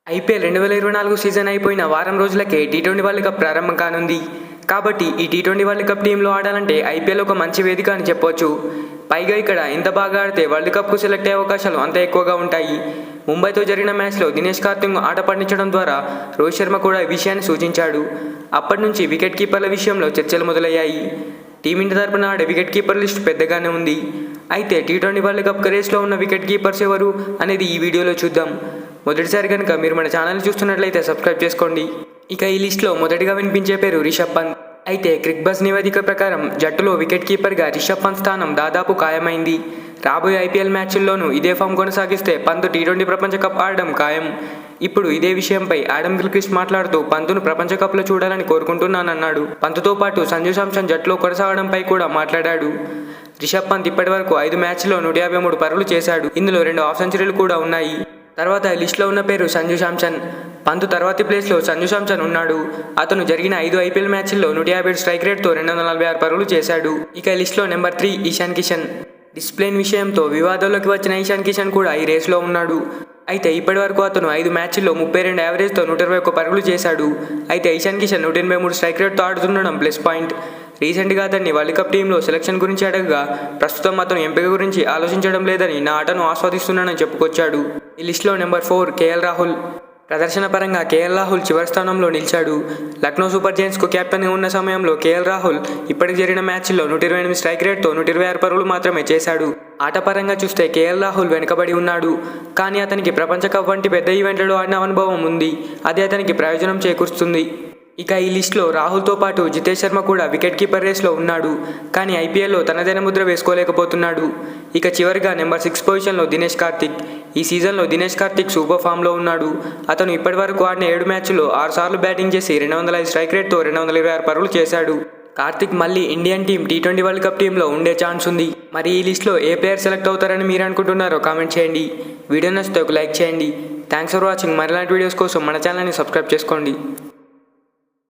IPL 2024 season అయిపోయిన వారం రోజులకే టీ20 వరల్డ్ కప్ ప్రారంభం కానుంది. కాబట్టి ఈ టీ20 వరల్డ్ కప్ టీంలో ఆడాలంటే ఐపీఎల్ ఒక మంచి వేదిక అని చెప్పొచ్చు. పైగా ఇక్కడ ఎంత బాగా ఆడితే వరల్డ్ కప్కు సెలెక్ట్ అయ్యే అవకాశాలు అంత ఎక్కువగా ఉంటాయి. ముంబైతో జరిగిన మ్యాచ్లో దినేష్ కార్తిక్ ఆట పట్టించడం ద్వారా రోహిత్ శర్మ కూడా ఈ విషయాన్ని సూచించాడు. అప్పటి నుంచి వికెట్ కీపర్ల విషయంలో చర్చలు మొదలయ్యాయి. టీమిండియా తరపున ఆడే వికెట్ కీపర్ లిస్ట్ పెద్దగానే ఉంది. అయితే టీ20 వరల్డ్ కప్ రేస్లో ఉన్న వికెట్ కీపర్స్ ఎవరు అనేది ఈ వీడియోలో చూద్దాం. మొదటిసారి కనుక మీరు మన ఛానల్ చూస్తున్నట్లయితే సబ్స్క్రైబ్ చేసుకోండి. ఇక ఈ లిస్టులో మొదటిగా వినిపించే పేరు రిషబ్ పంత్. అయితే క్రిక్ బజ్ నివేదిక ప్రకారం జట్టులో వికెట్ కీపర్గా రిషబ్ పంత్ స్థానం దాదాపు ఖాయమైంది. రాబోయే ఐపీఎల్ మ్యాచ్ల్లోనూ ఇదే ఫామ్ కొనసాగిస్తే పంత్ టీ20 ప్రపంచ కప్ ఆడడం ఖాయం. ఇప్పుడు ఇదే విషయంపై ఆడమ్ గిల్క్రిస్ట్ మాట్లాడుతూ పంతును ప్రపంచ కప్లో చూడాలని కోరుకుంటున్నానన్నాడు. పంత్తో పాటు సంజు శాంసన్ జట్టులో కొనసాగడంపై కూడా మాట్లాడాడు. రిషబ్ పంత్ ఇప్పటి వరకు 5 మ్యాచ్ల్లో 153 పరుగులు చేశాడు. ఇందులో 2 హాఫ్ సెంచరీలు కూడా ఉన్నాయి. తర్వాత లిస్టులో ఉన్న పేరు సంజు శాంసన్. పంత్ తర్వాతి ప్లేస్లో సంజు శాంసన్ ఉన్నాడు. అతను జరిగిన 5 ఐపీఎల్ మ్యాచ్ల్లో 157 స్ట్రైక్ రేట్తో 246 పరుగులు చేశాడు. ఇక లిస్టులో నెంబర్ 3 ఇషాన్ కిషన్. డిసిప్లిన్ విషయంతో వివాదంలోకి వచ్చిన ఇషాన్ కిషన్ కూడా ఈ రేసులో ఉన్నాడు. అయితే ఇప్పటి వరకు అతను 5 మ్యాచ్ల్లో 32 యావరేజ్తో 121 పరుగులు చేశాడు. అయితే ఇషాన్ కిషన్ 183 స్ట్రైక్ రేట్తో ఆడుతుండడం ప్లస్ పాయింట్. రీసెంట్గా అతన్ని వరల్డ్ కప్ టీంలో సెలక్షన్ గురించి అడగగా ప్రస్తుతం అతను ఎంపిక గురించి ఆలోచించడం లేదని, నా ఆటను ఆస్వాదిస్తున్నానని చెప్పుకొచ్చాడు. ఈ లిస్టులో నెంబర్ 4 కేఎల్ రాహుల్. ప్రదర్శన పరంగా కేఎల్ రాహుల్ చివరి స్థానంలో నిలిచాడు. లక్నో సూపర్ జైంట్స్కు కెప్టెన్గా ఉన్న సమయంలో కేఎల్ రాహుల్ ఇప్పటికి జరిగిన మ్యాచ్ల్లో 128 స్ట్రైక్ రేట్తో 126 పరుగులు మాత్రమే చేశాడు. ఆటపరంగా చూస్తే కేఎల్ రాహుల్ వెనుకబడి ఉన్నాడు. కానీ అతనికి ప్రపంచ కప్ వంటి పెద్ద ఈవెంట్లలో ఆడిన అనుభవం ఉంది. అది అతనికి ప్రయోజనం చేకూరుస్తుంది. ఇక ఈ లిస్టులో రాహుల్తో పాటు జితేష్ శర్మ కూడా వికెట్ కీపర్ రేస్లో ఉన్నాడు. కానీ ఐపీఎల్లో తనదైన ముద్ర వేసుకోలేకపోతున్నాడు. ఇక చివరిగా నెంబర్ 6 పొజిషన్లో దినేష్ కార్తిక్. ఈ సీజన్లో దినేష్ కార్తిక్ సూపర్ ఫామ్లో ఉన్నాడు. అతను ఇప్పటి వరకు ఆడిన 7 మ్యాచ్ల్లో 6 సార్లు బ్యాటింగ్ చేసి 205 స్ట్రైక్ రేట్తో 226 పరుగులు చేశాడు. కార్తిక్ మళ్ళీ Indian team T20 world cup టీంలో ఉండే ఛాన్స్ ఉంది. మరి ఈ లిస్టులో ఏ ప్లేయర్ సెలెక్ట్ అవుతారని మీరు అనుకుంటున్నారో కామెంట్ చేయండి. వీడియో నచ్చితే ఒక లైక్ చేయండి. Thanks for watching. మరిలాంటి వీడియోస్ కోసం మన ఛానల్ని సబ్స్క్రైబ్ చేసుకోండి.